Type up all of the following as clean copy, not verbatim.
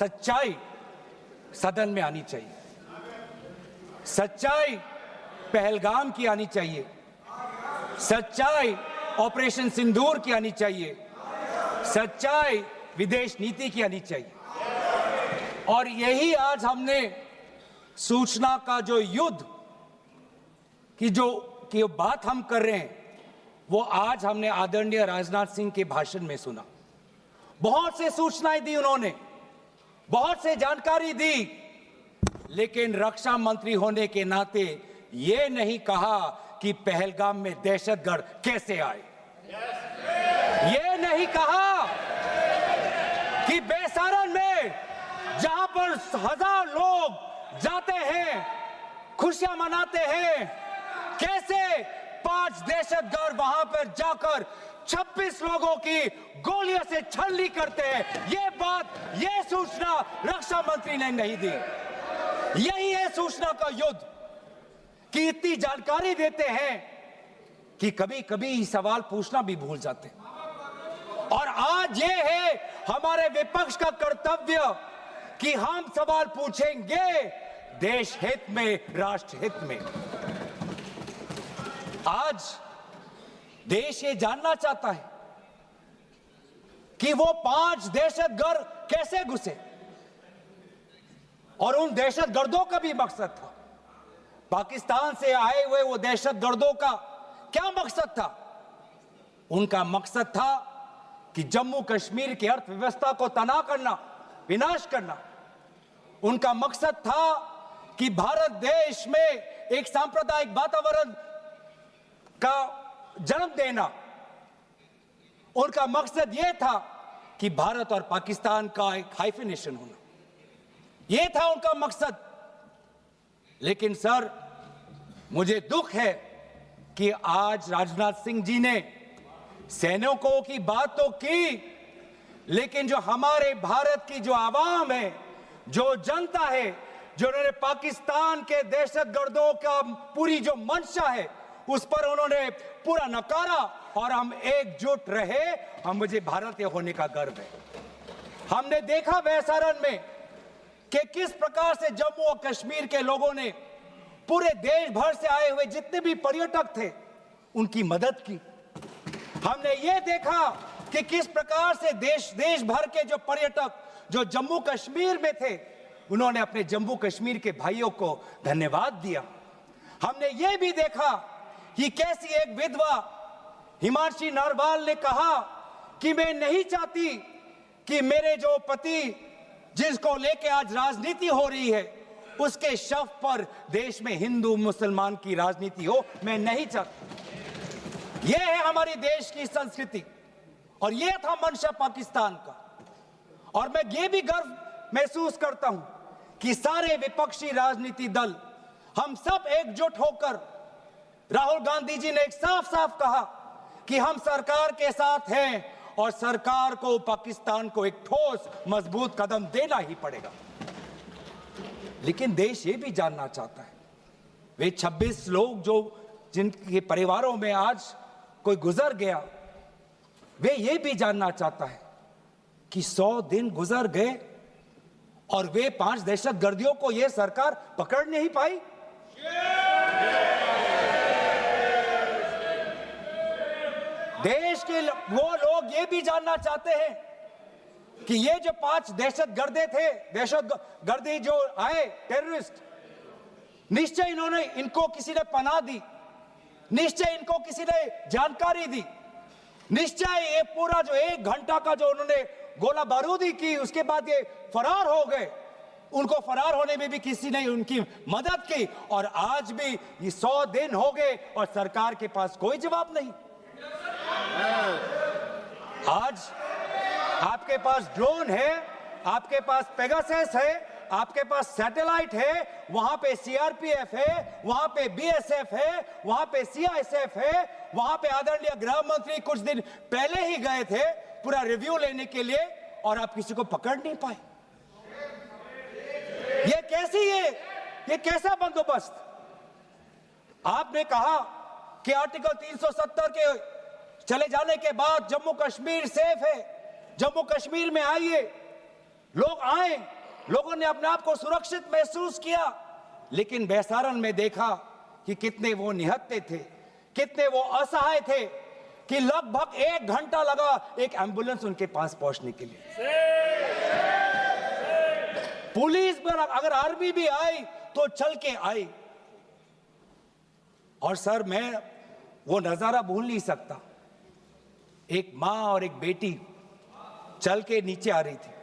सच्चाई सदन में आनी चाहिए, सच्चाई पहलगाम की आनी चाहिए, सच्चाई ऑपरेशन सिंदूर की आनी चाहिए, सच्चाई विदेश नीति की आनी चाहिए। और यही आज हमने सूचना का जो युद्ध की बात हम कर रहे हैं, वो आज हमने आदरणीय राजनाथ सिंह के भाषण में सुना। बहुत से सूचनाएं दी उन्होंने, बहुत से जानकारी दी, लेकिन रक्षा मंत्री होने के नाते ये नहीं कहा कि पहलगाम में दहशतगर्द कैसे आए। ये नहीं कहा कि बेसारन में जहां पर 1000 लोग जाते हैं, खुशियां मनाते हैं, कैसे 5 दहशतगर्द वहां पर जाकर 26 लोगों की गोलियों से छलनी करते हैं। ये सूचना रक्षा मंत्री ने नहीं दी। यही है सूचना का युद्ध कि इतनी जानकारी देते हैं कि कभी कभी सवाल पूछना भी भूल जाते हैं। और आज ये है हमारे विपक्ष का कर्तव्य कि हम सवाल पूछेंगे देश हित में, राष्ट्र हित में। आज देश ये जानना चाहता है कि वो 5 दहशतगर्द कैसे घुसे, और उन दहशतगर्दों का भी मकसद था। पाकिस्तान से आए हुए वो दहशतगर्दों का क्या मकसद था? उनका मकसद था कि जम्मू कश्मीर की अर्थव्यवस्था को तनाव करना, विनाश करना। उनका मकसद था कि भारत देश में एक सांप्रदायिक वातावरण का जन्म देना। उनका मकसद यह था कि भारत और पाकिस्तान का एक हाइफिनेशन होना, यह था उनका मकसद। लेकिन सर, मुझे दुख है कि आज राजनाथ सिंह जी ने सैनिकों की बात तो की, लेकिन जो हमारे भारत की जो आवाम है, जो जनता है, जो उन्होंने पाकिस्तान के दहशतगर्दों का पूरी जो मंशा है, उस पर उन्होंने पूरा नकारा। और हम एकजुट रहे। मुझे भारतीय होने का गर्व है। हमने देखा बेसारन में कि किस प्रकार से जम्मू और कश्मीर के लोगों ने पूरे देश भर से आए हुए जितने भी पर्यटक थे, उनकी मदद की। हमने ये देखा कि किस प्रकार से देश भर के जो पर्यटक जो जम्मू कश्मीर में थे, उन्होंने अपने जम्मू कश्मीर के भाइयों को धन्यवाद दिया। हमने ये भी देखा कि कैसी एक विधवा हिमांशी नरवाल ने कहा कि मैं नहीं चाहती कि मेरे जो पति, जिसको लेके आज राजनीति हो रही है, उसके शव पर देश में हिंदू मुसलमान की राजनीति हो, मैं नहीं चाहती। यह है हमारी देश की संस्कृति, और यह था मंशा पाकिस्तान का। और मैं ये भी गर्व महसूस करता हूं कि सारे विपक्षी राजनीति दल, हम सब एकजुट होकर, राहुल गांधी जी ने एक साफ साफ कहा कि हम सरकार के साथ हैं और सरकार को पाकिस्तान को एक ठोस मजबूत कदम देना ही पड़ेगा। लेकिन देश ये भी जानना चाहता है, वे 26 लोग जो जिनके परिवारों में आज कोई गुजर गया, वे ये भी जानना चाहता है कि 100 दिन गुजर गए और वे 5 दहशतगर्दियों को यह सरकार पकड़ नहीं पाई। देश के वो लोग ये भी जानना चाहते हैं कि ये जो 5 दहशतगर्दे थे, दहशतगर्दी जो आए टेररिस्ट, निश्चय इनको किसी ने पनाह दी, निश्चय इनको किसी ने जानकारी दी, निश्चय ये पूरा जो 1 घंटा का जो उन्होंने गोला बारूदी की, उसके बाद ये फरार हो गए। उनको फरार होने में भी किसी ने उनकी मदद की। और आज भी ये 100 दिन हो गए और सरकार के पास कोई जवाब नहीं। आज आपके पास ड्रोन है, आपके पास पेगासस है, आपके पास सैटेलाइट है, वहां पे सीआरपीएफ है, वहां पे बीएसएफ है, वहां पे सीआईएसएफ है, वहां पे आदरणीय गृह मंत्री कुछ दिन पहले ही गए थे पूरा रिव्यू लेने के लिए, और आप किसी को पकड़ नहीं पाए। ये कैसा बंदोबस्त? आपने कहा कि आर्टिकल 370 के चले जाने के बाद जम्मू कश्मीर सेफ है, जम्मू कश्मीर में आइए, लोग आए, लोगों ने अपने आप को सुरक्षित महसूस किया, लेकिन बेसारन में देखा कि कितने वो निहत्थे थे, कितने वो असहाय थे कि लगभग 1 घंटा लगा एक एम्बुलेंस उनके पास पहुंचने के लिए। पुलिस पर अगर आर्मी भी आई तो चल के आई। और सर, मैं वो नजारा भूल नहीं सकता। एक मां और एक बेटी चल के नीचे आ रही थी।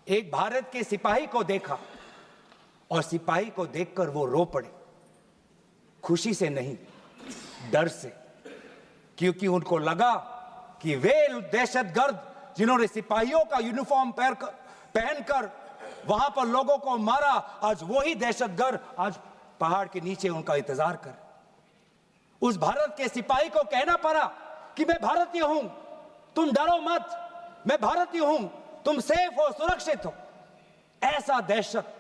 एक भारत के सिपाही को देखा और सिपाही को देखकर वो रो पड़े, खुशी से नहीं, डर से, क्योंकि उनको लगा कि वे दहशतगर्द जिन्होंने सिपाहियों का यूनिफॉर्म पहनकर वहां पर लोगों को मारा, आज वही दहशतगर्द आज पहाड़ के नीचे उनका इंतजार कर। उस भारत के सिपाही को कहना पड़ा कि मैं भारतीय हूं, तुम डरो मत, मैं भारतीय हूं, तुम सेफ हो, सुरक्षित हो। ऐसा दहशत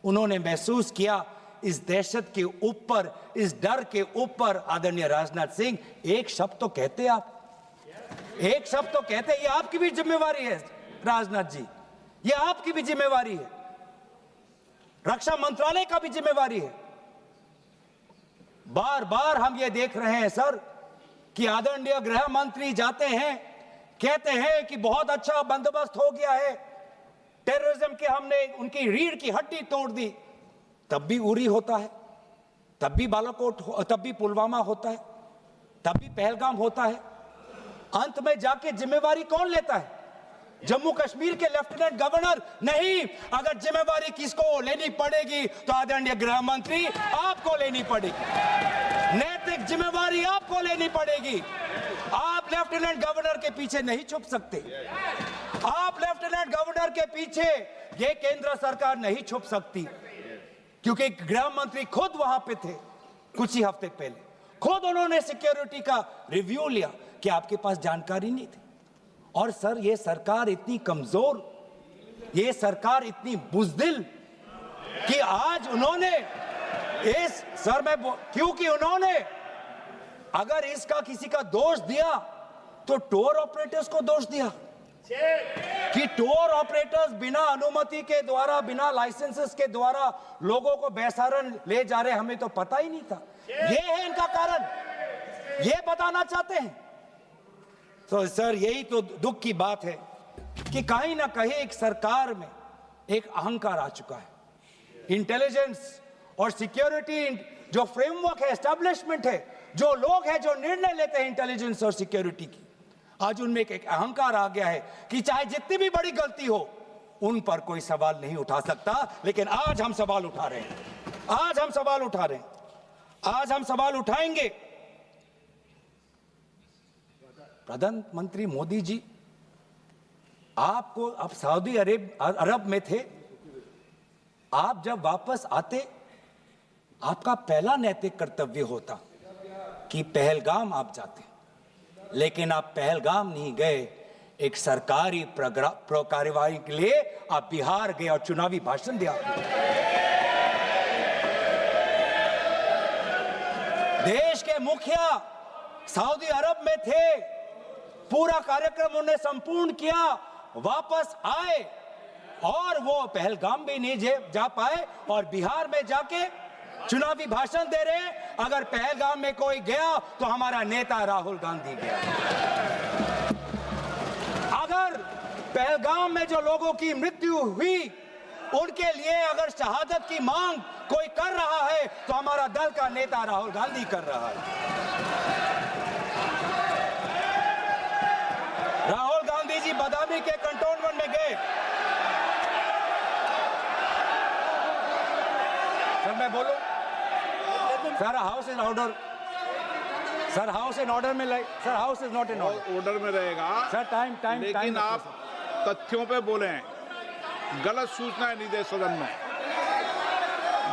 उन्होंने महसूस किया। इस दहशत के ऊपर, इस डर के ऊपर आदरणीय राजनाथ सिंह एक शब्द तो कहते, आप एक शब्द तो कहते। ये आपकी भी जिम्मेवारी है राजनाथ जी, ये आपकी भी जिम्मेवारी है, रक्षा मंत्रालय का भी जिम्मेवारी है। बार बार हम ये देख रहे हैं सर कि आदरणीय गृह मंत्री जाते हैं, कहते हैं कि बहुत अच्छा बंदोबस्त हो गया है, टेररिज्म के हमने उनकी रीढ़ की हड्डी तोड़ दी। तब भी उरी होता है, तब भी बालाकोट, तब भी पुलवामा होता है, तब भी पहलगाम होता है। अंत में जाके जिम्मेवारी कौन लेता है? जम्मू कश्मीर के लेफ्टिनेंट गवर्नर नहीं। अगर जिम्मेवारी किसको लेनी पड़ेगी तो आदरणीय गृह मंत्री आपको लेनी पड़ेगी, नैतिक जिम्मेवारी आपको लेनी पड़ेगी। आप लेफ्टिनेंट गवर्नर के पीछे नहीं छुप सकते, आप लेफ्टिनेंट गवर्नर के पीछे ये केंद्र सरकार नहीं छुप सकती, क्योंकि गृह मंत्री खुद वहां पे थे कुछ ही हफ्ते पहले, खुद उन्होंने सिक्योरिटी का रिव्यू लिया कि आपके पास जानकारी नहीं थी। और सर, ये सरकार इतनी कमजोर, ये सरकार इतनी बुज़दिल कि आज उन्होंने इस सर में, क्योंकि उन्होंने अगर इसका किसी का दोष दिया तो टूर ऑपरेटर्स को दोष दिया कि टूर ऑपरेटर्स बिना अनुमति के द्वारा, बिना लाइसेंसेस के द्वारा लोगों को बेसारन ले जा रहे, हमें तो पता ही नहीं था। ये है इनका कारण, ये बताना चाहते हैं। तो सर, यही तो दुख की बात है कि कहीं ना कहीं एक सरकार में एक अहंकार आ चुका है। इंटेलिजेंस और सिक्योरिटी जो फ्रेमवर्क है, एस्टैब्लिशमेंट है, जो लोग हैं जो निर्णय लेते हैं इंटेलिजेंस और सिक्योरिटी की, आज उनमें एक अहंकार आ गया है कि चाहे जितनी भी बड़ी गलती हो उन पर कोई सवाल नहीं उठा सकता। लेकिन आज हम सवाल उठा रहे हैं, आज हम सवाल उठा रहे हैं, आज हम सवाल उठाएंगे। प्रधानमंत्री मोदी जी, आपको, आप सऊदी अरब में थे, आप जब वापस आते आपका पहला नैतिक कर्तव्य होता कि पहलगाम आप जाते, लेकिन आप पहलगाम नहीं गए, एक सरकारी कार्यवाही के लिए आप बिहार गए और चुनावी भाषण दिया। देश के मुखिया सऊदी अरब में थे, पूरा कार्यक्रम उन्होंने संपूर्ण किया, वापस आए और वो पहलगाम भी नहीं जा पाए और बिहार में जाके चुनावी भाषण दे रहे हैं। अगर पहलगाम में कोई गया तो हमारा नेता राहुल गांधी गया। अगर पहलगाम में जो लोगों की मृत्यु हुई उनके लिए अगर शहादत की मांग कोई कर रहा है तो हमारा दल का नेता राहुल गांधी कर रहा है। राहुल गांधी जी बदामी के कंटोनमेंट में गए। सर, मैं बोलूं? Sir, house in order, sir house in order में लाइए, sir house is not in order में रहेगा सर। टाइम लेकिन आप तथ्यों पे बोलें, गलत सूचनाएं नहीं दे सदन में,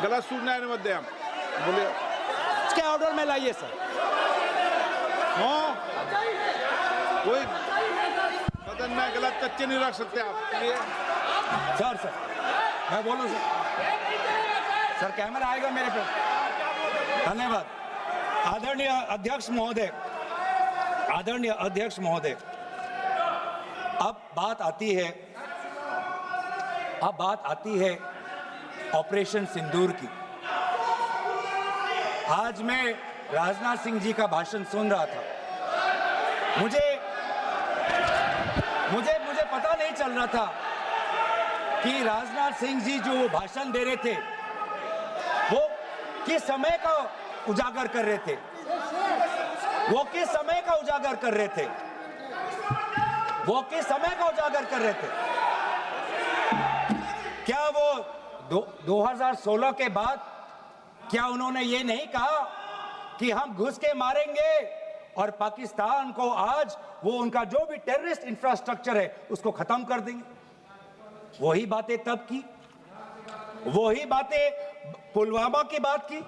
गलत सूचनाएं नहीं मत दे। हम बोलिए, इसके ऑर्डर में लाइए सर। कोई सदन में गलत तथ्य नहीं रख सकते आप। सर मैं बोलूं सर, कैमरा आएगा मेरे पे। धन्यवाद। आदरणीय अध्यक्ष महोदय, आदरणीय अध्यक्ष महोदय, अब बात आती है अब बात आती है ऑपरेशन सिंदूर की। आज मैं राजनाथ सिंह जी का भाषण सुन रहा था। मुझे पता नहीं चल रहा था कि राजनाथ सिंह जी जो भाषण दे रहे थे वो किस समय का उजागर कर रहे थे, वो किस समय का उजागर कर रहे थे, वो किस समय का उजागर कर रहे थे। क्या वो 2016 के बाद क्या उन्होंने ये नहीं कहा कि हम घुस के मारेंगे और पाकिस्तान को आज वो उनका जो भी टेररिस्ट इंफ्रास्ट्रक्चर है उसको खत्म कर देंगे? वही बातें तब की, वही बातें पुलवामा की बात की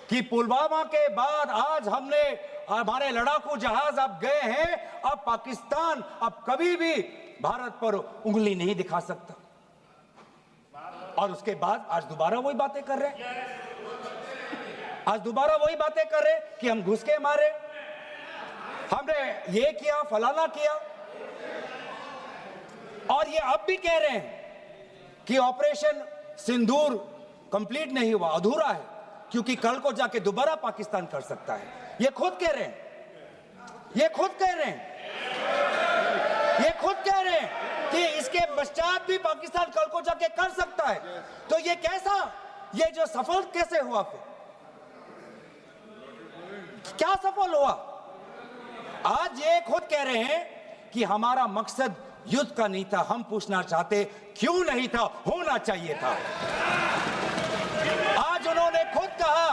कि पुलवामा के बाद आज हमने हमारे लड़ाकू जहाज अब गए हैं, अब पाकिस्तान अब कभी भी भारत पर उंगली नहीं दिखा सकता। और उसके बाद आज दोबारा वही बातें कर रहे हैं, आज दोबारा वही बातें कर रहे हैं कि हम घुस के मारे, हमने ये किया, फलाना किया। और ये अब भी कह रहे हैं कि ऑपरेशन सिंदूर कंप्लीट नहीं हुआ, अधूरा है, क्योंकि कल को जाके दोबारा पाकिस्तान कर सकता है। ये खुद कह रहे हैं, ये खुद कह रहे हैं, ये खुद कह रहे हैं कि इसके पश्चात भी पाकिस्तान कल को जाके कर सकता है। तो ये कैसा, ये जो सफल कैसे हुआ, फिर क्या सफल हुआ? आज ये खुद कह रहे हैं कि हमारा मकसद युद्ध का नहीं था। हम पूछना चाहते क्यों नहीं था, होना चाहिए था। आज उन्होंने खुद कहा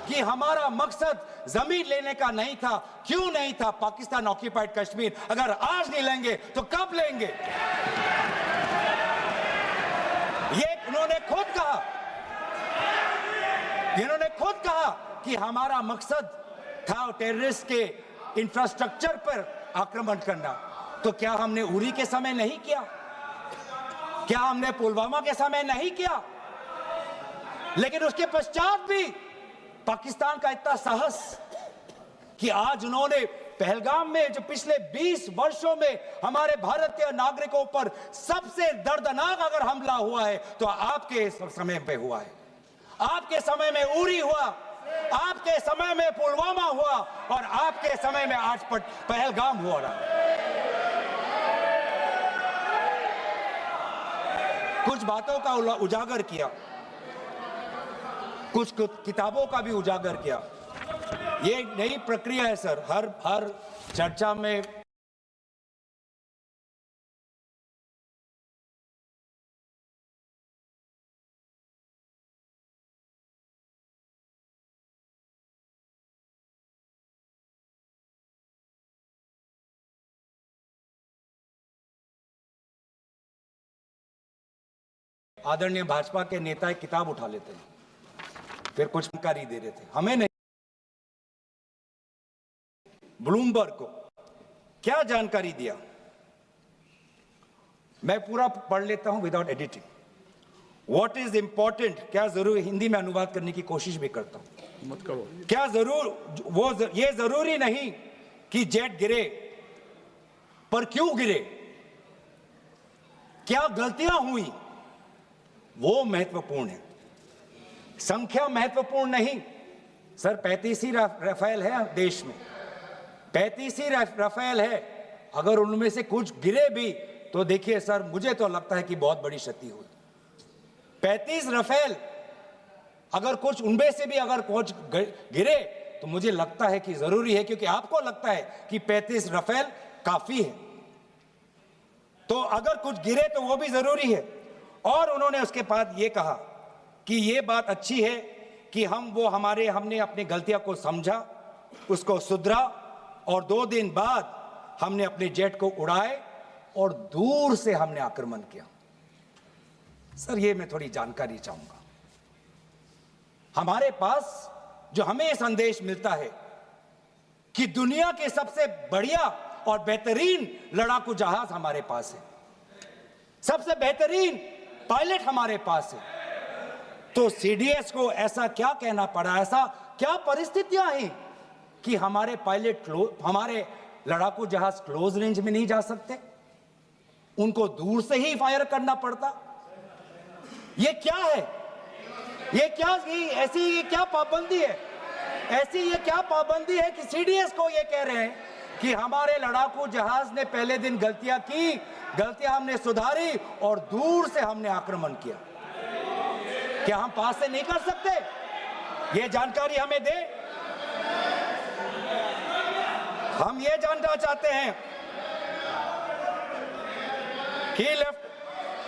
कि हमारा मकसद जमीन लेने का नहीं था। क्यों नहीं था? पाकिस्तान ऑक्यूपाइड कश्मीर अगर आज नहीं लेंगे तो कब लेंगे? ये उन्होंने खुद कहा, इन्होंने खुद कहा कि हमारा मकसद था टेररिस्ट के इंफ्रास्ट्रक्चर पर आक्रमण करना। तो क्या हमने उरी के समय नहीं किया? क्या हमने पुलवामा के समय नहीं किया? लेकिन उसके पश्चात भी पाकिस्तान का इतना साहस कि आज उन्होंने पहलगाम में जो पिछले 20 वर्षों में हमारे भारतीय नागरिकों पर सबसे दर्दनाक अगर हमला हुआ है तो आपके समय पे हुआ है। आपके समय में उरी हुआ, आपके समय में पुलवामा हुआ और आपके समय में आज पहलगाम हो रहा है। कुछ बातों का उजागर किया, कुछ किताबों का भी उजागर किया। ये नई प्रक्रिया है सर, हर चर्चा में आदरणीय भाजपा के नेता एक किताब उठा लेते हैं, फिर कुछ जानकारी दे रहे थे, हमें नहीं। ब्लूमबर्ग को क्या जानकारी दिया, मैं पूरा पढ़ लेता हूं without editing. What is important, क्या जरूरी, हिंदी में अनुवाद करने की कोशिश भी करता हूं, मत करो। क्या जरूर ये जरूरी नहीं कि जेट गिरे, पर क्यों गिरे, क्या गलतियां हुई, वो महत्वपूर्ण है। संख्या महत्वपूर्ण नहीं सर, 35 ही राफेल है देश में, 35 ही राफेल है। अगर उनमें से कुछ गिरे भी तो देखिए सर, मुझे तो लगता है कि बहुत बड़ी क्षति हुई। 35 राफेल, अगर कुछ उनमें से भी अगर कुछ गिरे तो मुझे लगता है कि जरूरी है, क्योंकि आपको लगता है कि 35 राफेल काफी है, तो अगर कुछ गिरे तो वो भी जरूरी है। और उन्होंने उसके बाद ये कहा कि ये बात अच्छी है कि हमने अपनी गलतियां को समझा, उसको सुधरा, और 2 दिन बाद हमने अपने जेट को उड़ाए और दूर से हमने आक्रमण किया। सर ये मैं थोड़ी जानकारी चाहूंगा। हमारे पास जो हमें संदेश मिलता है कि दुनिया के सबसे बढ़िया और बेहतरीन लड़ाकू जहाज हमारे पास है, सबसे बेहतरीन पायलट हमारे पास है, तो सीडीएस को ऐसा क्या कहना पड़ा, ऐसा क्या परिस्थितियां हैं कि हमारे पायलट हमारे लड़ाकू जहाज क्लोज रेंज में नहीं जा सकते, उनको दूर से ही फायर करना पड़ता। ये क्या है? ये क्या पाबंदी है? ऐसी ये क्या पाबंदी है कि सीडीएस को ये कह रहे हैं कि हमारे लड़ाकू जहाज ने पहले दिन गलतियां हमने सुधारी और दूर से हमने आक्रमण किया। क्या हम पास से नहीं कर सकते? ये जानकारी हमें दे। हम ये जानना चाहते हैं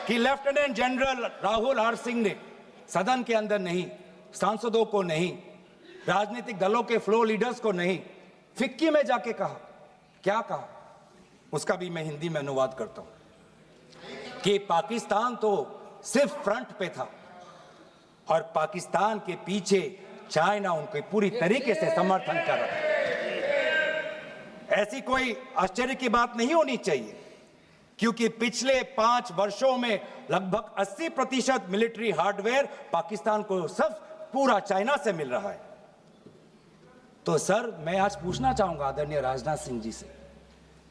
कि lieutenant general Rahul R Singh ने सदन के अंदर नहीं, सांसदों को नहीं, राजनीतिक दलों के फ्लोर लीडर्स को नहीं, फिक्की में जाके कहा। क्या कहा? उसका भी मैं हिंदी में अनुवाद करता हूं कि पाकिस्तान तो सिर्फ फ्रंट पे था और पाकिस्तान के पीछे चाइना उनके पूरी तरीके से समर्थन कर रहा है। ऐसी कोई आश्चर्य की बात नहीं होनी चाहिए, क्योंकि पिछले 5 वर्षों में लगभग 80% मिलिट्री हार्डवेयर पाकिस्तान को सब पूरा चाइना से मिल रहा है। तो सर, मैं आज पूछना चाहूंगा आदरणीय राजनाथ सिंह जी से,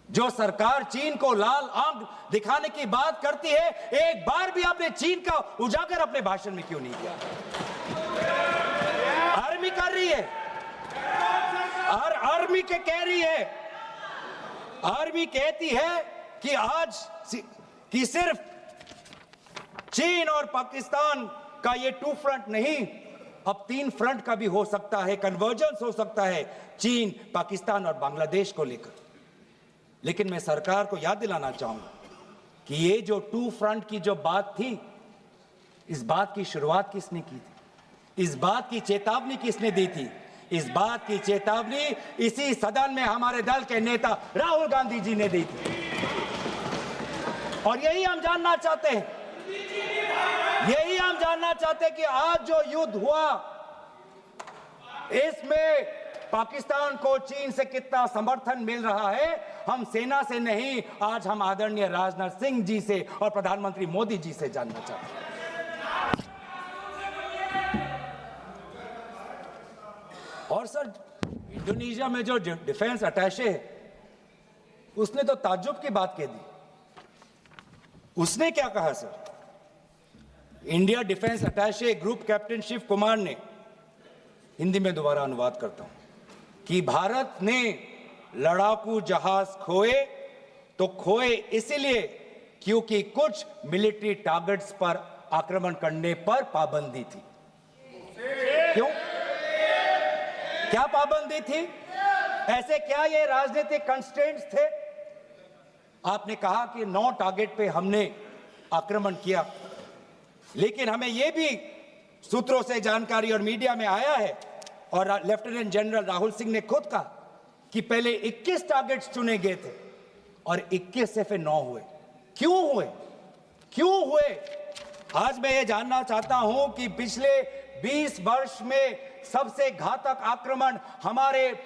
जो सरकार चीन को लाल आंख दिखाने की बात करती है, एक बार भी आपने चीन का उजागर अपने भाषण में क्यों नहीं किया? आर्मी कर रही है, आर्मी के कह रही है, आर्मी कहती है कि सिर्फ चीन और पाकिस्तान का ये 2 फ्रंट नहीं, अब 3 फ्रंट का भी हो सकता है, कन्वर्जेंस हो सकता है चीन, पाकिस्तान और बांग्लादेश को लेकर। लेकिन मैं सरकार को याद दिलाना चाहूंगा कि ये जो 2 फ्रंट की जो बात थी, इस बात की शुरुआत किसने की थी? इस बात की चेतावनी किसने दी थी? इस बात की चेतावनी इसी सदन में हमारे दल के नेता राहुल गांधी जी ने दी थी। और यही हम जानना चाहते हैं, कि आज जो युद्ध हुआ, इसमें पाकिस्तान को चीन से कितना समर्थन मिल रहा है। हम सेना से नहीं, आज हम आदरणीय राजनाथ सिंह जी से और प्रधानमंत्री मोदी जी से जानना चाहते हैं। और सर, इंडोनेशिया में जो डिफेंस अटैचे है, उसने तो ताज्जुब की बात कह दी। उसने क्या कहा sir? India defence attache group captain Shiv Kumar ने, हिंदी में दोबारा अनुवाद करता हूं, कि भारत ने लड़ाकू जहाज खोए इसलिए क्योंकि कुछ मिलिट्री टारगेट्स पर आक्रमण करने पर पाबंदी थी। क्यों? क्या पाबंदी थी? ऐसे क्या ये राजनीतिक कंस्ट्रेंट्स थे? आपने कहा कि 9 टारगेट पे हमने आक्रमण किया, लेकिन हमें यह भी सूत्रों से जानकारी और मीडिया में आया है, और लेफ्टिनेंट जनरल राहुल सिंह ने खुद कहा कि पहले 21 टारगेट्स चुने गए थे और 21 से फिर 9 हुए। क्यों हुए? आज मैं ये जानना चाहता हूं कि पिछले 20 वर्ष में सबसे घातक आक्रमण हमारे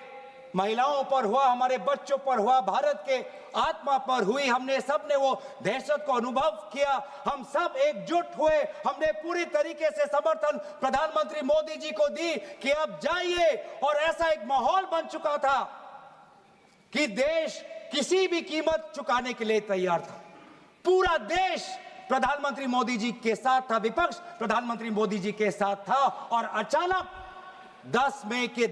महिलाओं पर हुआ, हमारे बच्चों पर हुआ, भारत के आत्मा पर हुई। हमने सबने वो दहशत को अनुभव किया, हम सब एकजुट हुए, हमने पूरी तरीके से समर्थन प्रधानमंत्री मोदी जी को दी कि अब जाइए। और ऐसा एक माहौल बन चुका था कि देश किसी भी कीमत चुकाने के लिए तैयार था। पूरा देश प्रधानमंत्री मोदी जी के साथ था, विपक्ष प्रधानमंत्री मोदी जी के साथ था। और अचानक 10 मई के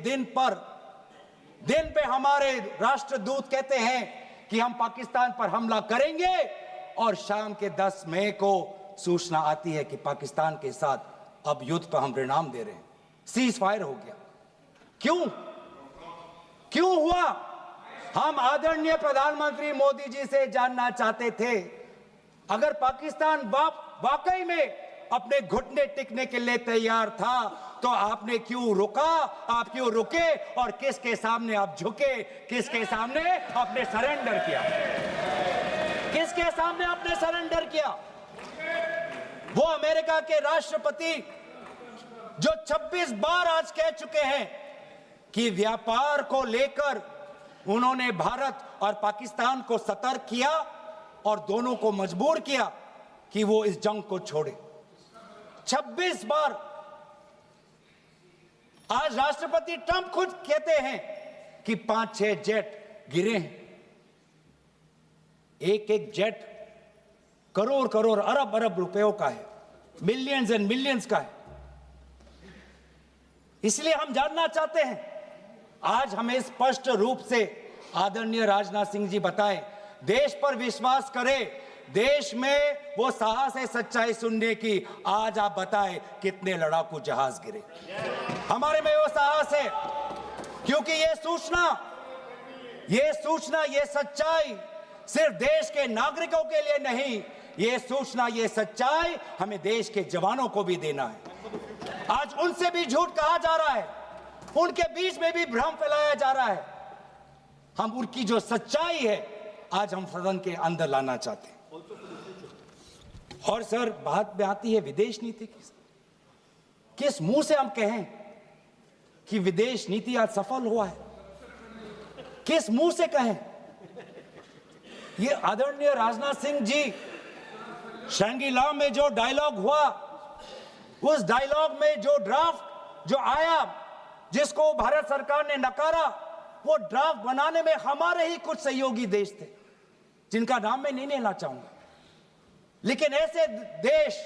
दिन पे हमारे राष्ट्रदूत कहते हैं कि हम पाकिस्तान पर हमला करेंगे, और शाम के 10 मई को सूचना आती है कि पाकिस्तान के साथ अब युद्ध पर हम परिणाम दे रहे हैं, सीज फायर हो गया। क्यों हुआ? हम आदरणीय प्रधानमंत्री मोदी जी से जानना चाहते थे, अगर पाकिस्तान वाकई में अपने घुटने टिकने के लिए तैयार था, तो आपने क्यों रुका? आप क्यों रुके? और किसके सामने आप झुके? किसके सामने आपने सरेंडर किया? किसके सामने आपने सरेंडर किया? वो अमेरिका के राष्ट्रपति जो 26 बार आज कह चुके हैं कि व्यापार को लेकर उन्होंने भारत और पाकिस्तान को सतर्क किया और दोनों को मजबूर किया कि वो इस जंग को छोड़े। 26 बार। आज राष्ट्रपति ट्रंप खुद कहते हैं कि 5-6 जेट गिरे हैं। एक जेट करोड़ अरब रुपयों का है। मिलियंस एंड मिलियंस का है। इसलिए हम जानना चाहते हैं, आज हमें स्पष्ट रूप से आदरणीय राजनाथ सिंह जी बताएं, देश पर विश्वास करें, देश में वो साहस है सच्चाई सुनने की। आज आप बताएं कितने लड़ाकू जहाज गिरे। हमारे में वो साहस है, क्योंकि ये सूचना, ये सच्चाई सिर्फ देश के नागरिकों के लिए नहीं, ये सूचना, ये सच्चाई हमें देश के जवानों को भी देना है। आज उनसे भी झूठ कहा जा रहा है, उनके बीच में भी भ्रम फैलाया जा रहा है। हम उनकी जो सच्चाई है आज हम सदन के अंदर लाना चाहते हैं। और सर, बात में आती है विदेश नीति की। किस मुंह से हम कहें कि विदेश नीति आज सफल हुआ है? किस मुंह से कहें? ये आदरणीय राजनाथ सिंह जी, शंगीला में जो डायलॉग हुआ, उस डायलॉग में जो ड्राफ्ट जो आया, जिसको भारत सरकार ने नकारा, वो ड्राफ्ट बनाने में हमारे ही कुछ सहयोगी देश थे, जिनका नाम मैं नहीं लेना चाहूंगा। लेकिन ऐसे देश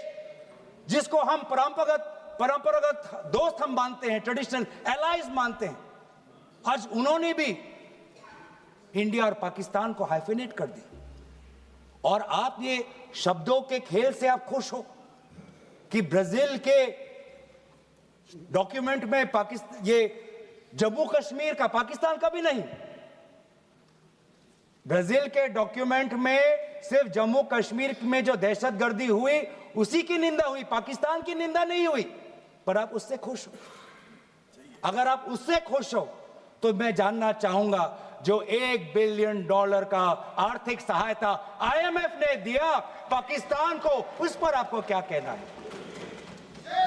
जिसको हम परंपरागत दोस्त हम मानते हैं, ट्रेडिशनल एलाइज मानते हैं, आज उन्होंने भी इंडिया और पाकिस्तान को हाइफिनेट कर दिया। और आप ये शब्दों के खेल से आप खुश हो कि ब्राजील के डॉक्यूमेंट में पाकिस्तान, ये जम्मू कश्मीर का, पाकिस्तान का भी नहीं, ब्राजील के डॉक्यूमेंट में सिर्फ जम्मू कश्मीर में जो दहशतगर्दी हुई उसी की निंदा हुई, पाकिस्तान की निंदा नहीं हुई। पर आप उससे खुश हो? अगर आप उससे खुश हो तो मैं जानना चाहूंगा, जो $1 बिलियन का आर्थिक सहायता IMF ने दिया पाकिस्तान को, उस पर आपको क्या कहना है?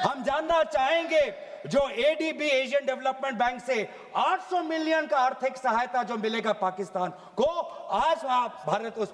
हम जानना चाहेंगे, जो ADB, एशियन डेवलपमेंट बैंक से 800 मिलियन का आर्थिक सहायता जो मिलेगा पाकिस्तान को, आज भारत उस